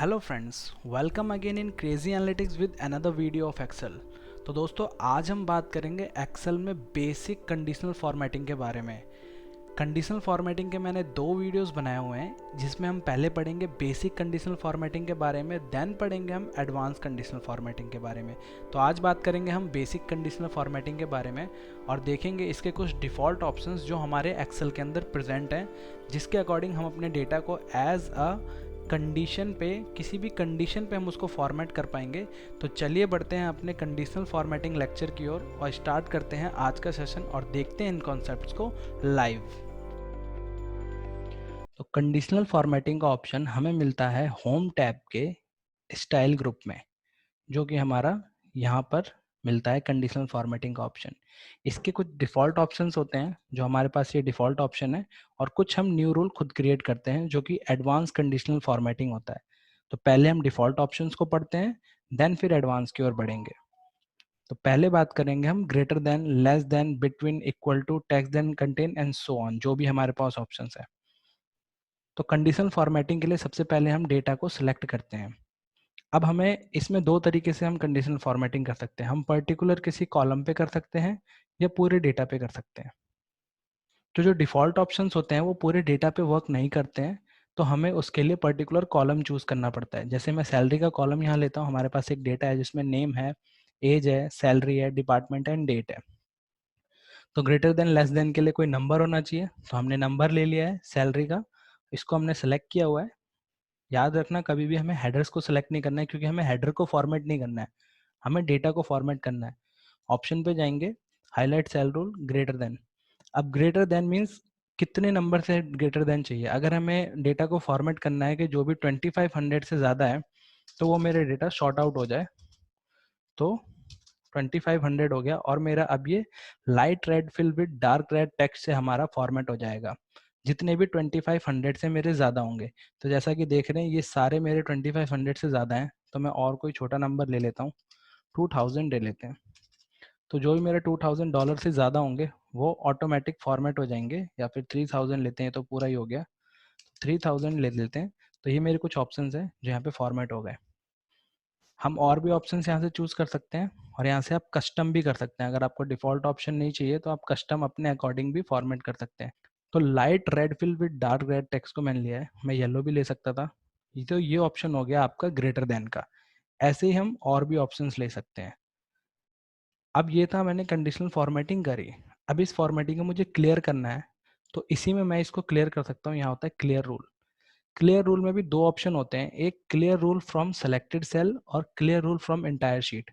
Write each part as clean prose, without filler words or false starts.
Hello friends, welcome again in crazy analytics with another video of Excel. तो दोस्तों, आज हम बात करेंगे एक्सेल में बेसिक कंडीशनल फॉर्मेटिंग के बारे में। कंडीशनल फॉर्मेटिंग के मैंने दो वीडियोस बनाए हुए हैं, जिसमें हम पहले पढ़ेंगे बेसिक कंडीशनल फॉर्मेटिंग के बारे में, देन पढ़ेंगे हम एडवांस कंडीशनल फॉर्मेटिंग के बारे में। तो आज बात करेंगे हम बेसिक कंडीशनल फॉर्मेटिंग के बारे में और देखेंगे इसके कुछ डिफ़ॉल्ट ऑप्शंस जो हमारे एक्सेल के अंदर प्रेजेंट हैं, जिसके अकॉर्डिंग हम अपने डेटा को एज अ कंडीशन पे, किसी भी कंडीशन पे हम उसको फॉर्मेट कर पाएंगे। तो चलिए बढ़ते हैं अपने कंडीशनल फॉर्मेटिंग लेक्चर की ओर और स्टार्ट करते हैं आज का सेशन और देखते हैं इन कॉन्सेप्ट्स को लाइव। तो कंडीशनल फॉर्मेटिंग का ऑप्शन हमें मिलता है होम टैब के स्टाइल ग्रुप में, जो कि हमारा यहाँ पर मिलता है कंडीशनल फॉर्मेटिंग का ऑप्शन। इसके कुछ डिफ़ॉल्ट ऑप्शंस होते हैं, जो हमारे पास ये डिफ़ॉल्ट ऑप्शन है, और कुछ हम न्यू रूल खुद क्रिएट करते हैं, जो कि एडवांस कंडीशनल फॉर्मेटिंग होता है। तो पहले हम डिफ़ॉल्ट ऑप्शंस को पढ़ते हैं, देन फिर एडवांस की ओर बढ़ेंगे। तो पहले बात करेंगे हम greater than, less than, between, equal to, text than, contain and so on, जो भी हमारे पास ऑप्शंस है। तो कंडीशनल फॉर्मेटिंग के लिए सबसे पहले हम डेटा को सिलेक्ट करते हैं। अब हमें इसमें दो तरीके से हम कंडीशनल फॉर्मेटिंग कर सकते हैं। हम पर्टिकुलर किसी कॉलम पे कर सकते हैं या पूरे डेटा पे कर सकते हैं। तो जो डिफ़ॉल्ट ऑप्शंस होते हैं वो पूरे डेटा पे वर्क नहीं करते हैं, तो हमें उसके लिए पर्टिकुलर कॉलम चूज़ करना पड़ता है। जैसे मैं सैलरी का कॉलम यहाँ लेता हूँ, हमारे पास एक डेटा है जिसमें नेम है, एज है, सैलरी है, डिपार्टमेंट एंड डेट है। तो ग्रेटर देन, लेस देन के लिए कोई नंबर होना चाहिए, तो हमने नंबर ले लिया है सैलरी का, इसको हमने सेलेक्ट किया हुआ है। याद रखना, कभी भी हमें हेडर्स को सिलेक्ट नहीं करना है, क्योंकि हमें हेडर को फॉर्मेट नहीं करना है, हमें डेटा को फॉर्मेट करना है। ऑप्शन पे जाएंगे, highlight cell rule, greater than. अब ग्रेटर देन मीन्स कितने नंबर से ग्रेटर देन चाहिए। अगर हमें डेटा को फॉर्मेट करना है कि जो भी 2500 से ज़्यादा है, तो वो मेरे डेटा शॉर्ट आउट हो जाए। तो 2500 हो गया और मेरा अब ये light red fill with dark red text से हमारा फॉर्मेट हो जाएगा, जितने भी 2500 से मेरे ज़्यादा होंगे। तो जैसा कि देख रहे हैं, ये सारे मेरे 2500 से ज़्यादा हैं, तो मैं और कोई छोटा नंबर ले लेता हूँ, 2000 ले लेते हैं। तो जो भी मेरे $2000 से ज़्यादा होंगे वो ऑटोमेटिक फॉर्मेट हो जाएंगे, या फिर 3000 लेते हैं तो पूरा ही हो गया, 3000 ले लेते हैं। तो ये मेरे कुछ ऑप्शंस हैं जो यहाँ पे फॉर्मेट हो गए। हम और भी ऑप्शंस यहाँ से चूज़ कर सकते हैं, और यहाँ से आप कस्टम भी कर सकते हैं। अगर आपको डिफ़ॉल्ट ऑप्शन नहीं चाहिए तो आप कस्टम अपने अकॉर्डिंग भी फॉर्मेट कर सकते हैं। तो light red fill with dark red text को मैंने लिया है, मैं येलो भी ले सकता था। तो ये ऑप्शन हो गया आपका ग्रेटर देन का। ऐसे ही हम और भी ऑप्शंस ले सकते हैं। अब ये था, मैंने कंडीशनल फॉर्मेटिंग करी। अब इस फॉर्मेटिंग को मुझे क्लियर करना है, तो इसी में मैं इसको क्लियर कर सकता हूँ। यहाँ होता है क्लियर रूल। क्लियर रूल में भी दो ऑप्शन होते हैं, एक clear rule from selected cell और clear rule from entire sheet.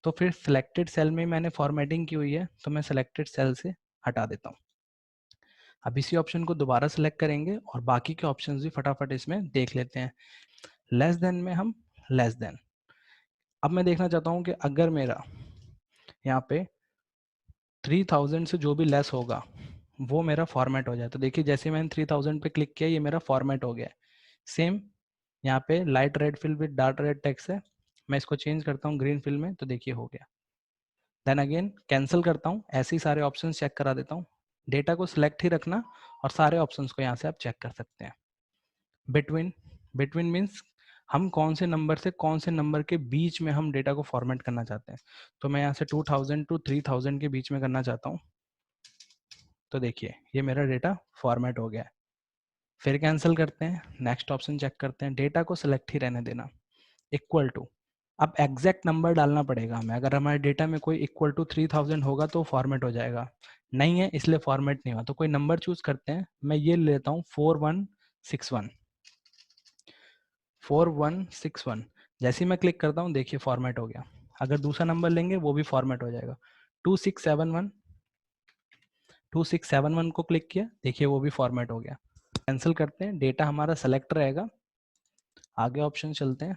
तो फिर सिलेक्टेड सेल में मैंने फॉर्मेटिंग की हुई है, तो मैं सिलेक्टेड सेल से हटा देता हूँ। अब इसी ऑप्शन को दोबारा सेलेक्ट करेंगे और बाकी के ऑप्शंस भी फटाफट इसमें देख लेते हैं। लेस देन में हम लेस देन, अब मैं देखना चाहता हूँ कि अगर मेरा यहाँ पे 3000 से जो भी लेस होगा वो मेरा फॉर्मेट हो जाए। तो देखिए, जैसे मैंने 3000 पे क्लिक किया, ये मेरा फॉर्मेट हो गया। सेम यहाँ पे light red fill with dark red text है, मैं इसको चेंज करता हूँ ग्रीन फिल में, तो देखिए हो गया। देन अगेन कैंसिल करता हूँ, ऐसे ही सारे ऑप्शन चेक करा देता हूँ। डेटा को सिलेक्ट ही रखना और सारे ऑप्शंस को यहाँ से आप चेक कर सकते हैं। बिटवीन, बिटवीन मीन्स हम कौन से नंबर से कौन से नंबर के बीच में हम डेटा को फॉर्मेट करना चाहते हैं। तो मैं यहाँ से 2000 टू 3000 के बीच में करना चाहता हूँ। तो देखिए, ये मेरा डेटा फॉर्मेट हो गया है। फिर कैंसिल करते हैं, नेक्स्ट ऑप्शन चेक करते हैं, डेटा को सिलेक्ट ही रहने देना। इक्वल टू, अब एग्जैक्ट नंबर डालना पड़ेगा हमें। अगर हमारे डेटा में कोई इक्वल टू 3000 होगा तो फॉर्मेट हो जाएगा, नहीं है इसलिए फॉर्मेट नहीं हुआ। तो कोई नंबर चूज करते हैं, मैं ये लेता हूँ 4161। 4161 जैसे ही मैं क्लिक करता हूँ, देखिए फॉर्मेट हो गया। अगर दूसरा नंबर लेंगे वो भी फॉर्मेट हो जाएगा। 2671, 2671 को क्लिक किया, देखिए वो भी फॉर्मेट हो गया। कैंसिल करते हैं, डेटा हमारा सेलेक्ट रहेगा। आगे ऑप्शन चलते हैं,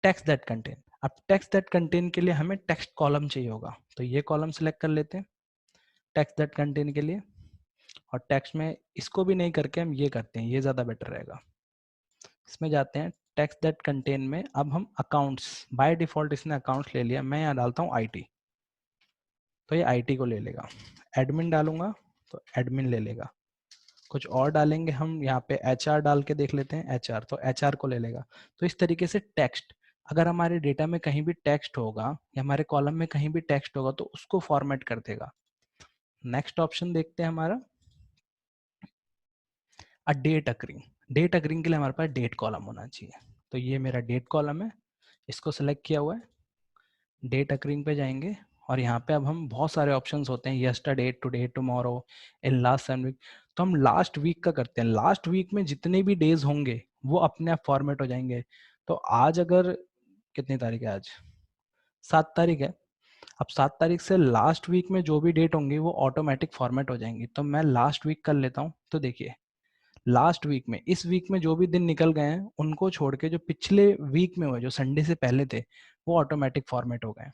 टेक्स्ट दैट कंटेन। अब टेक्स्ट दैट कंटेन के लिए हमें टेक्स्ट कॉलम चाहिए होगा, तो ये कॉलम सेलेक्ट कर लेते हैं टेक्स्ट दैट कंटेन के लिए। और टेक्स्ट में इसको भी नहीं करके हम ये करते हैं, ये ज़्यादा बेटर रहेगा। इसमें जाते हैं टेक्स्ट दैट कंटेन में, अब हम अकाउंट्स, बाय डिफॉल्ट इसने अकाउंट्स ले लिया, मैं यहाँ डालता हूँ आईटी, तो ये आईटी को ले लेगा। एडमिन डालूंगा तो एडमिन ले लेगा। कुछ और डालेंगे हम, यहाँ पे HR डाल के देख लेते हैं, HR, तो HR को ले लेगा। तो इस तरीके से टेक्स्ट, अगर हमारे डेटा में कहीं भी टेक्स्ट होगा या हमारे कॉलम में कहीं भी टेक्स्ट होगा तो उसको फॉर्मेट कर देगा। नेक्स्ट ऑप्शन देखते हैं हमारा डेट अकरिंग। डेट अकरिंग के लिए हमारे पास डेट कॉलम होना चाहिए। तो ये मेरा डेट कॉलम है, इसको सेलेक्ट किया हुआ है। डेट अकरिंग पे जाएंगे और यहाँ पे अब हम बहुत सारे ऑप्शंस होते हैं, yesterday, today, tomorrow, in last 7 week. तो हम लास्ट वीक का करते हैं। लास्ट वीक में जितने भी डेज होंगे वो अपने आप फॉर्मेट हो जाएंगे। तो आज अगर कितनी तारीख है, आज 7 तारीख है। अब 7 तारीख से लास्ट वीक में जो भी डेट होंगी वो ऑटोमेटिक फॉर्मेट हो जाएंगी। तो मैं लास्ट वीक कर लेता हूँ। तो देखिए लास्ट वीक में, इस वीक में जो भी दिन निकल गए हैं उनको छोड़ के जो पिछले वीक में हुए, जो संडे से पहले थे, वो ऑटोमेटिक फॉर्मेट हो गए।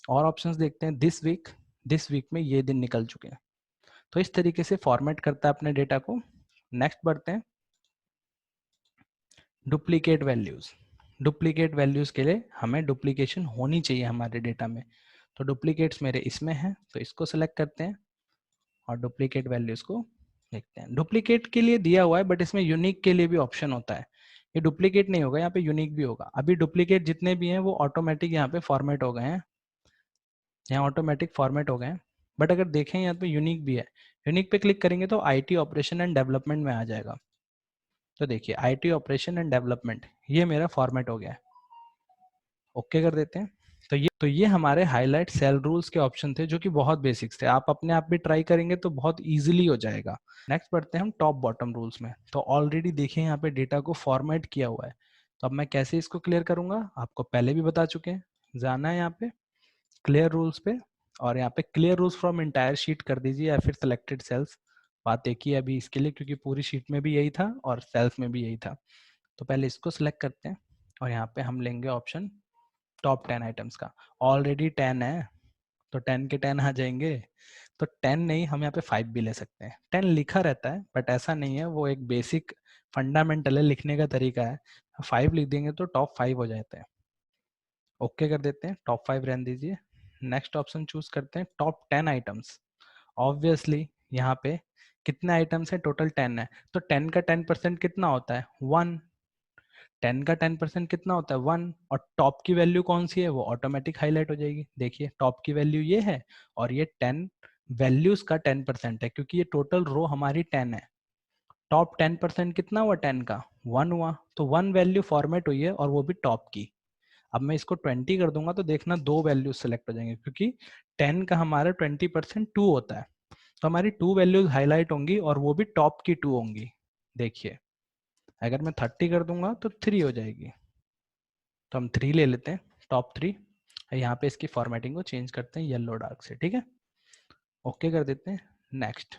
और ऑप्शंस देखते हैं, दिस वीक में ये दिन निकल चुके हैं। तो इस तरीके से फॉर्मेट करता है अपने डेटा को। नेक्स्ट बढ़ते हैं, डुप्लीकेट वैल्यूज। डुप्लीकेट वैल्यूज के लिए हमें डुप्लीकेशन होनी चाहिए हमारे डेटा में। तो डुप्लीकेट्स मेरे इसमें हैं, तो इसको सेलेक्ट करते हैं और डुप्लीकेट वैल्यूज को देखते हैं। डुप्लीकेट के लिए दिया हुआ है बट इसमें यूनिक के लिए भी ऑप्शन होता है। ये डुप्लीकेट नहीं होगा, यहाँ पे यूनिक भी होगा। अभी डुप्लीकेट जितने भी हैं वो ऑटोमेटिक यहाँ पे फॉर्मेट हो गए हैं, यहाँ ऑटोमेटिक फॉर्मेट हो गए हैं। बट अगर देखें यहाँ पे यूनिक भी है, यूनिक पे क्लिक करेंगे तो IT ऑपरेशन एंड डेवलपमेंट में आ जाएगा। तो देखिए IT ऑपरेशन एंड डेवलपमेंट ये मेरा फॉर्मेट हो गया है। ओके कर देते हैं। तो ये हमारे हाईलाइट सेल रूल्स के ऑप्शन थे जो कि बहुत बेसिक्स थे। आप अपने आप भी ट्राई करेंगे तो बहुत इजीली हो जाएगा। नेक्स्ट बढ़ते हैं हम टॉप बॉटम रूल्स में। तो ऑलरेडी देखिए यहाँ पे डेटा को फॉर्मेट किया हुआ है। तो अब मैं कैसे इसको क्लियर करूंगा, आपको पहले भी बता चुके हैं। जाना है यहाँ पे क्लियर रूल्स पे और यहाँ पे clear rules from entire sheet कर दीजिए या फिर सिलेक्टेड सेल्स। बात एक ही है अभी इसके लिए, क्योंकि पूरी शीट में भी यही था और सेल्स में भी यही था। तो पहले इसको सिलेक्ट करते हैं और यहाँ पे हम लेंगे ऑप्शन टॉप 10 आइटम्स का। ऑलरेडी 10 है तो 10 के 10 आ जाएंगे। तो 10 नहीं, हम यहाँ पे 5 भी ले सकते हैं। 10 लिखा रहता है बट ऐसा नहीं है, वो एक बेसिक फंडामेंटल है, लिखने का तरीका है। 5 लिख देंगे तो टॉप 5 हो जाते हैं। ओके कर देते हैं, टॉप 5 रहने दीजिए। नेक्स्ट ऑप्शन चूज करते हैं टॉप 10 आइटम्स। ऑब्वियसली यहाँ पे कितने आइटम्स है, टोटल 10 है। तो 10 का 10% कितना होता है, 1। 10 का 10% कितना होता है, 1। और टॉप की वैल्यू कौन सी है, वो ऑटोमेटिक हाईलाइट हो जाएगी। देखिए टॉप की वैल्यू ये है और ये 10 वैल्यूज का 10% है, क्योंकि ये टोटल रो हमारी 10 है। टॉप 10% कितना हुआ, 10 का 1 हुआ। तो 1 वैल्यू फॉर्मेट हुई है और वो भी टॉप की। अब मैं इसको 20 कर दूंगा तो देखना दो वैल्यूज सेलेक्ट हो जाएंगे, क्योंकि 10 का हमारा 20% 2 होता है। तो हमारी 2 वैल्यूज हाईलाइट होंगी और वो भी टॉप की 2 होंगी। देखिए अगर मैं 30 कर दूंगा तो 3 हो जाएगी। तो हम 3 ले लेते हैं, टॉप 3। यहाँ पे इसकी फॉर्मेटिंग को चेंज करते हैं येलो डार्क से, ठीक है। ओके कर देते हैं। नेक्स्ट,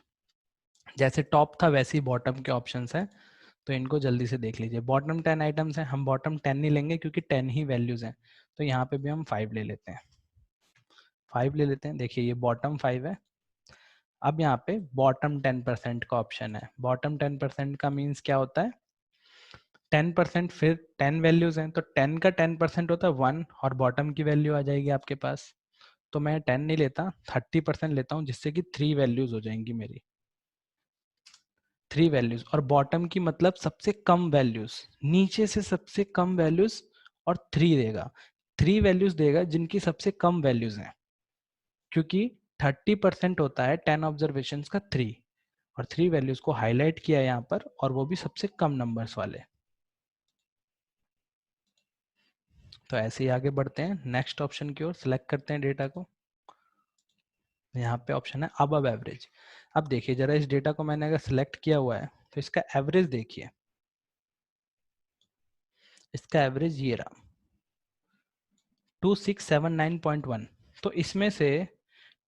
जैसे टॉप था वैसे ही बॉटम के ऑप्शंस हैं, तो इनको जल्दी से देख लीजिए। बॉटम 10 आइटम्स हैं, हम बॉटम 10 नहीं लेंगे क्योंकि 10 ही वैल्यूज हैं। तो यहाँ पे भी हम 5 ले लेते हैं, 5 ले लेते हैं। देखिए ये बॉटम 5 है। अब यहाँ पे बॉटम 10% का ऑप्शन है। बॉटम 10% का मीन्स क्या होता है, 10%, फिर 10 वैल्यूज हैं तो 10 का 10% होता है 1 और बॉटम की वैल्यू आ जाएगी आपके पास। तो मैं 10 नहीं लेता, 30% लेता हूँ, जिससे कि 3 वैल्यूज हो जाएंगी मेरी। 3 वैल्यूज, और बॉटम की मतलब सबसे कम वैल्यूज, नीचे से सबसे कम वैल्यूज, और 3 देगा। 3 वैल्यूज देगा जिनकी सबसे कम वैल्यूज हैं, क्योंकि 30% होता है 10 ऑब्जर्वेशन का 3, और 3 वैल्यूज को हाईलाइट किया है यहाँ पर, और वो भी सबसे कम नंबर्स वाले। तो ऐसे ही आगे बढ़ते हैं नेक्स्ट ऑप्शन की ओर। सिलेक्ट करते हैं डेटा को। यहाँ पे ऑप्शन है अबव एवरेज। अब देखिए जरा इस डेटा को मैंने अगर सिलेक्ट किया हुआ है तो इसका एवरेज देखिए, इसका एवरेज ये रहा 2679.1। तो इसमें से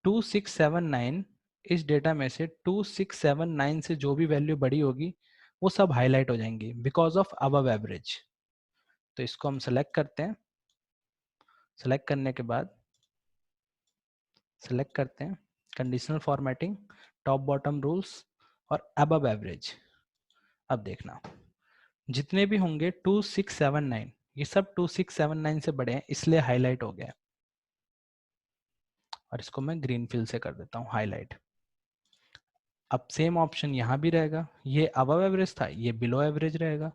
2679, इस डेटा में से 2679 से जो भी वैल्यू बड़ी होगी वो सब हाईलाइट हो जाएंगी बिकॉज ऑफ अबव एवरेज। तो इसको हम सेलेक्ट करते हैं। सेलेक्ट करने के बाद सेलेक्ट करते हैं conditional formatting, top bottom rules और अबव एवरेज। अब देखना जितने भी होंगे 2679, ये सब 2679 से बड़े हैं इसलिए हाईलाइट हो गया। और इसको मैं ग्रीन फिल से कर देता हूँ हाईलाइट। अब सेम ऑप्शन यहाँ भी रहेगा, ये अबव एवरेज था, ये बिलो एवरेज रहेगा।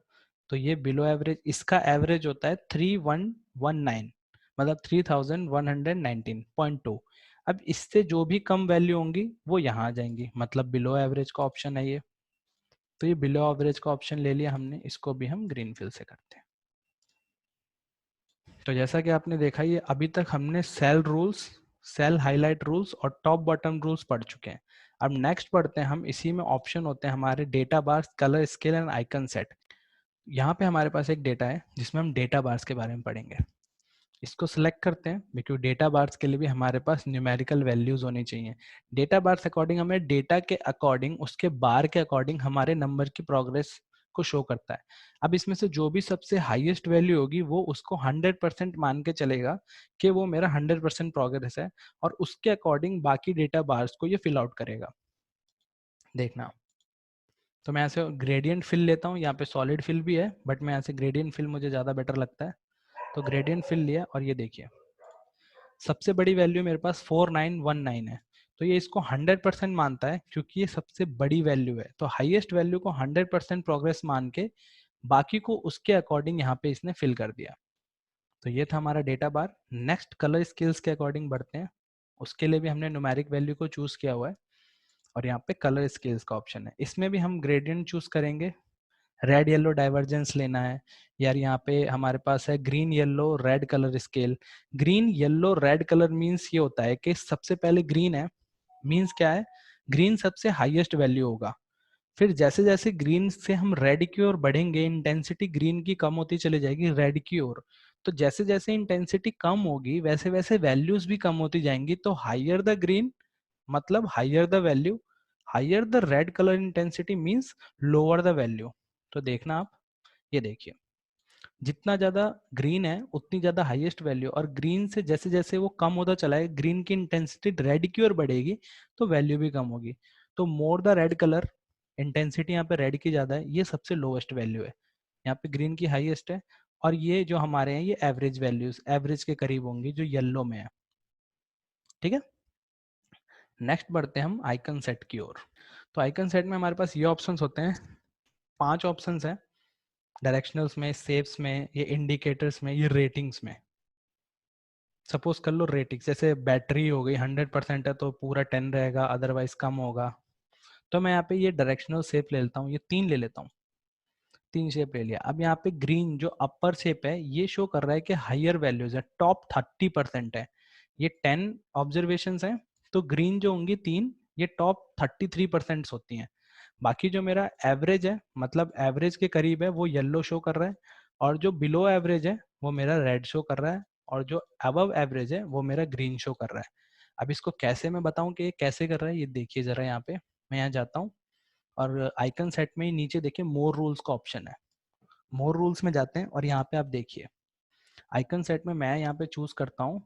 तो ये बिलो एवरेज, इसका एवरेज होता है 3119, मतलब 3119.2। अब इससे जो भी कम वैल्यू होंगी वो यहाँ आ जाएंगी, मतलब बिलो एवरेज का ऑप्शन है ये। तो ये बिलो एवरेज का ऑप्शन ले लिया हमने, इसको भी हम ग्रीन फिल से करते हैं। तो जैसा कि आपने देखा, ये अभी तक हमने cell rules, cell highlight rules और टॉप बॉटम रूल्स पढ़ चुके हैं। अब नेक्स्ट पढ़ते हैं हम, इसी में ऑप्शन होते हैं हमारे data bars, colour scale and icon set. यहाँ पे हमारे पास एक डेटा है जिसमें हम डेटा बार्स के बारे में पढ़ेंगे। इसको सिलेक्ट करते हैं, क्योंकि डेटा बार्स के लिए भी हमारे पास न्यूमेरिकल वैल्यूज होनी चाहिए। डेटा बार्स अकॉर्डिंग हमें डेटा के अकॉर्डिंग, उसके बार के अकॉर्डिंग हमारे नंबर की प्रोग्रेस को शो करता है। अब इसमें से जो भी सबसे हाईएस्ट वैल्यू होगी वो उसको 100% मान के चलेगा कि वो मेरा 100% प्रोग्रेस है, और उसके अकॉर्डिंग बाकी डेटा बार्स को ये फिल आउट करेगा। देखना, तो मैं ऐसे ग्रेडियंट फिल लेता हूँ, यहाँ पे सॉलिड फिल भी है बट मैं ऐसे ग्रेडियंट फिल मुझे ज़्यादा बेटर लगता है। तो ग्रेडियंट फिल लिया, और ये देखिए सबसे बड़ी वैल्यू मेरे पास 4919 है। तो ये इसको 100% मानता है क्योंकि ये सबसे बड़ी वैल्यू है। तो हाईएस्ट वैल्यू को 100% प्रोग्रेस मान के बाकी को उसके अकॉर्डिंग यहाँ पे इसने फिल कर दिया। तो ये था हमारा डेटा बार। नेक्स्ट कलर स्केल्स के अकॉर्डिंग बढ़ते हैं, उसके लिए भी हमने न्यूमेरिक वैल्यू को चूज किया हुआ है, और यहाँ पे कलर स्केल्स का ऑप्शन है। इसमें भी हम ग्रेडियंट चूज करेंगे, रेड येलो डाइवर्जेंस लेना है। यार यहाँ पे हमारे पास है green yellow red colour scale. Green yellow red colour means ये होता है कि सबसे पहले ग्रीन है, मीन्स क्या है, ग्रीन सबसे हाईएस्ट वैल्यू होगा। फिर जैसे जैसे ग्रीन से हम रेड की ओर बढ़ेंगे, इंटेंसिटी ग्रीन की कम होती चली जाएगी रेड की ओर। तो जैसे जैसे इंटेंसिटी कम होगी वैसे वैसे वैल्यूज भी कम होती जाएंगी। तो हाइयर द ग्रीन मतलब higher the value, higher the red colour intensity means lower the value. तो देखना आप, ये देखिए जितना ज्यादा ग्रीन है उतनी ज्यादा हाईएस्ट वैल्यू, और ग्रीन से जैसे जैसे वो कम होता चला है, ग्रीन की इंटेंसिटी रेड की ओर बढ़ेगी तो वैल्यू भी कम होगी। तो more the red colour, intensity यहाँ पे रेड की ज्यादा है, ये सबसे लोएस्ट वैल्यू है। यहाँ पे ग्रीन की हाईएस्ट है, और ये जो हमारे हैं ये एवरेज वैल्यूज, एवरेज के करीब होंगी जो येलो में है। ठीक है, नेक्स्ट बढ़ते हैं हम आइकन सेट की ओर। तो आइकन सेट में हमारे पास ये ऑप्शंस होते हैं, 5 ऑप्शंस हैं, डायरेक्शनल्स में, सेव्स में, ये इंडिकेटर्स में, ये रेटिंग्स में। सपोज कर लो रेटिंग्स, जैसे बैटरी हो गई 100% है तो पूरा 10 रहेगा, अदरवाइज कम होगा। तो मैं यहाँ पे ये डायरेक्शनल शेप ले लेता हूँ, ये 3 ले लेता हूँ, 3 शेप ले लिया। अब यहाँ पे ग्रीन जो अपर शेप है ये शो कर रहा है कि हाइयर वैल्यूज है, टॉप 30% है। ये 10 ऑब्जर्वेशन है, तो ग्रीन जो होंगी 3, ये टॉप 33% होती हैं। बाकी जो मेरा एवरेज है, मतलब एवरेज के करीब है, वो येलो शो कर रहा है, और जो बिलो एवरेज है वो मेरा रेड शो कर रहा है, और जो अबव एवरेज है वो मेरा ग्रीन शो कर रहा है। अब इसको कैसे मैं बताऊं कि ये कैसे कर रहा है, ये देखिए जरा यहाँ पे। मैं यहाँ जाता हूँ, और आइकन सेट में ही नीचे देखिए मोर रूल्स का ऑप्शन है। मोर रूल्स में जाते हैं, और यहाँ पे आप देखिए आइकन सेट में मैं यहाँ पे चूज करता हूँ,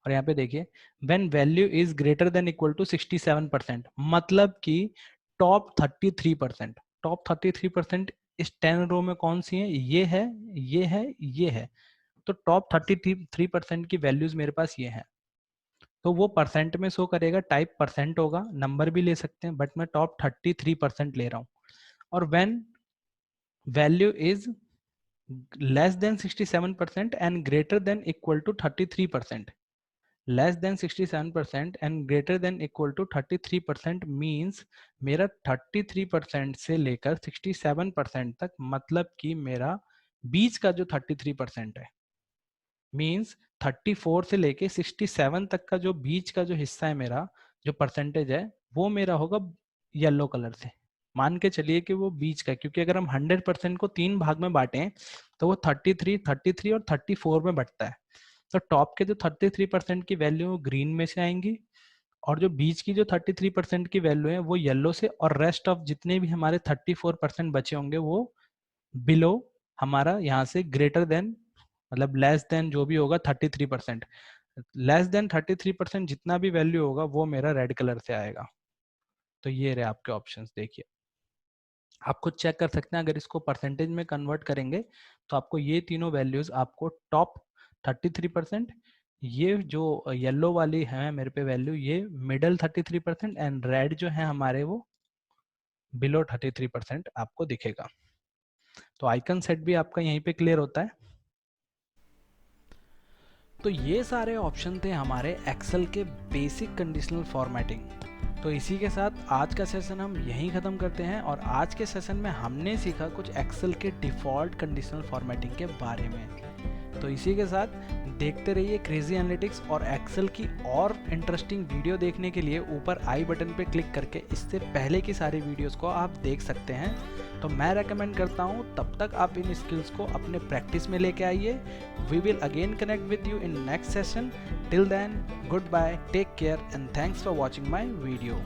और यहाँ पे देखिए when value is greater than equal to 67%, मतलब कि टॉप 33%, टॉप 33% इस 10 रो में कौन सी है, ये है, ये है, ये है। तो टॉप 33% की वैल्यूज मेरे पास ये है। तो वो परसेंट में शो करेगा, टाइप परसेंट होगा, नंबर भी ले सकते हैं, बट मैं टॉप 33% ले रहा हूँ। और when value is less than 67% and greater than equal to 33%, less than 67% and greater than equal to 33% means मेरा 33% से लेकर 67% तक, मतलब कि मेरा बीच का जो 33% है, मीन्स 34 से लेके 67 तक का जो बीच का जो हिस्सा है मेरा, जो परसेंटेज है, वो मेरा होगा येलो कलर से। मान के चलिए कि वो बीच का, क्योंकि अगर हम 100% को 3 भाग में बांटें तो वो 33, 33 और 34 में बंटता है। तो टॉप के जो 33% की वैल्यू ग्रीन में से आएंगी, और जो बीच की जो 33% की वैल्यू है वो येलो से, और रेस्ट ऑफ जितने भी हमारे 34% बचे होंगे वो बिलो, हमारा यहाँ से ग्रेटर देन, मतलब लेस देन जो भी होगा 33%, लेस देन 33% जितना भी वैल्यू होगा वो मेरा रेड कलर से आएगा। तो ये रहे आपके ऑप्शंस, देखिए आप खुद चेक कर सकते हैं। अगर इसको परसेंटेज में कन्वर्ट करेंगे तो आपको ये तीनों वैल्यूज, आपको टॉप 33%, ये जो येलो वाली है मेरे पे वैल्यू, ये मिडल 33%, एंड रेड जो है हमारे वो बिलो 33% आपको दिखेगा। तो आइकन सेट भी आपका यहीं पे क्लियर होता है। तो ये सारे ऑप्शन थे हमारे एक्सेल के बेसिक कंडीशनल फॉर्मेटिंग। तो इसी के साथ आज का सेशन हम यहीं ख़त्म करते हैं, और आज के सेशन में हमने सीखा कुछ एक्सेल के डिफ़ॉल्ट कंडीशनल फॉर्मेटिंग के बारे में। तो इसी के साथ देखते रहिए क्रेजी एनालिटिक्स, और एक्सेल की और इंटरेस्टिंग वीडियो देखने के लिए ऊपर आई बटन पे क्लिक करके इससे पहले की सारी वीडियोस को आप देख सकते हैं। तो मैं रेकमेंड करता हूँ तब तक आप इन स्किल्स को अपने प्रैक्टिस में लेके आइए। We will again connect with you in next session. Till then, goodbye, take care and thanks for watching my video.